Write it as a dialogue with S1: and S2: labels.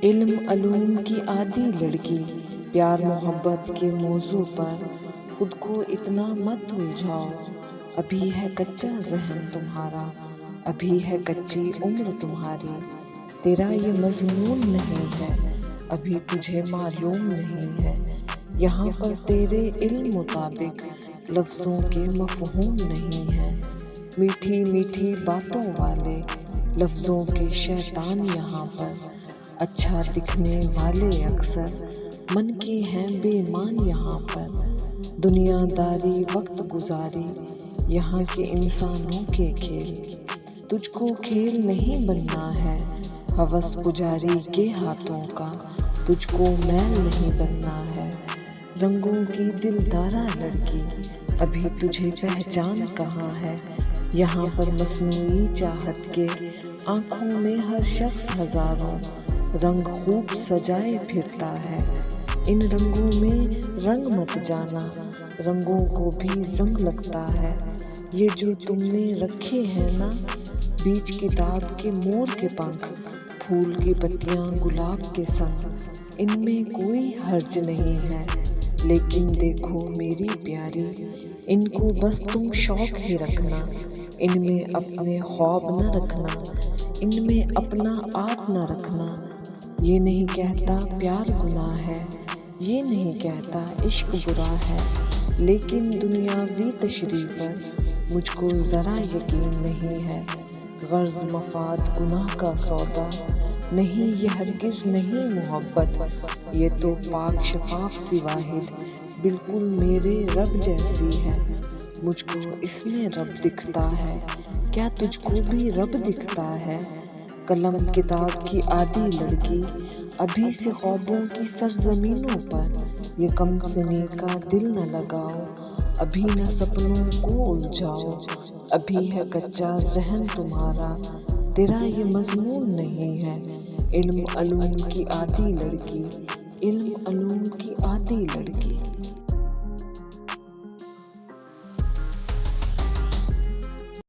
S1: علم علوم کی عادی لڑکی، پیار محبت کے موضوع پر خود کو اتنا مت الجھاؤ۔ ابھی ہے کچا ذہن تمہارا، ابھی ہے کچی عمر تمہاری، تیرا یہ مضمون نہیں ہے، ابھی تجھے معلوم نہیں ہے۔ یہاں پر تیرے علم مطابق لفظوں کے مفہوم نہیں ہے، میٹھی میٹھی باتوں والے لفظوں کے شیطان یہاں پر۔ اچھا دکھنے والے اکثر من کے ہیں بے مان یہاں پر۔ دنیا داری وقت گزاری یہاں کے انسانوں کے کھیل، تجھ کو کھیل نہیں بننا ہے ہوس پجاری کے ہاتھوں کا، تجھ کو میل نہیں بننا ہے رنگوں کی دلدارہ لڑکی۔ ابھی تجھے پہچان کہاں ہے یہاں پر مصنوعی چاہت کے، آنکھوں میں ہر شخص ہزاروں رنگ خوب سجائے پھرتا ہے۔ ان رنگوں میں رنگ مت جانا، رنگوں کو بھی زنگ لگتا ہے۔ یہ جو تم نے رکھے ہیں نا بیچ کتاب کے مور کے پنکھ، پھول کی پتیاں گلاب کے سنگ، ان میں کوئی حرج نہیں ہے، لیکن دیکھو میری پیاری، ان کو بس تم شوق ہی رکھنا، ان میں اپنے خواب نہ رکھنا، ان میں اپنا آپ نہ رکھنا۔ یہ نہیں کہتا پیار گناہ ہے، یہ نہیں کہتا عشق برا ہے، لیکن دنیاوی تشریح پر مجھ کو ذرا یقین نہیں ہے۔ غرض مفاد گناہ کا سودا نہیں، یہ ہرگز نہیں محبت، یہ تو پاک شفاف سی واحد بالکل میرے رب جیسی ہے۔ مجھ کو اس میں رب دکھتا ہے، کیا تجھ کو بھی رب دکھتا ہے؟ قلم کتاب کی عادی لڑکی، ابھی سے خوابوں کی سرزمینوں پر یہ کم سنی کا دل نہ لگاؤ، ابھی نہ سپنوں کو الجھاؤ۔ ابھی ہے کچا ذہن تمہارا، تیرا یہ مضمون نہیں ہے۔ علم علوم کی عادی لڑکی، علم علوم کی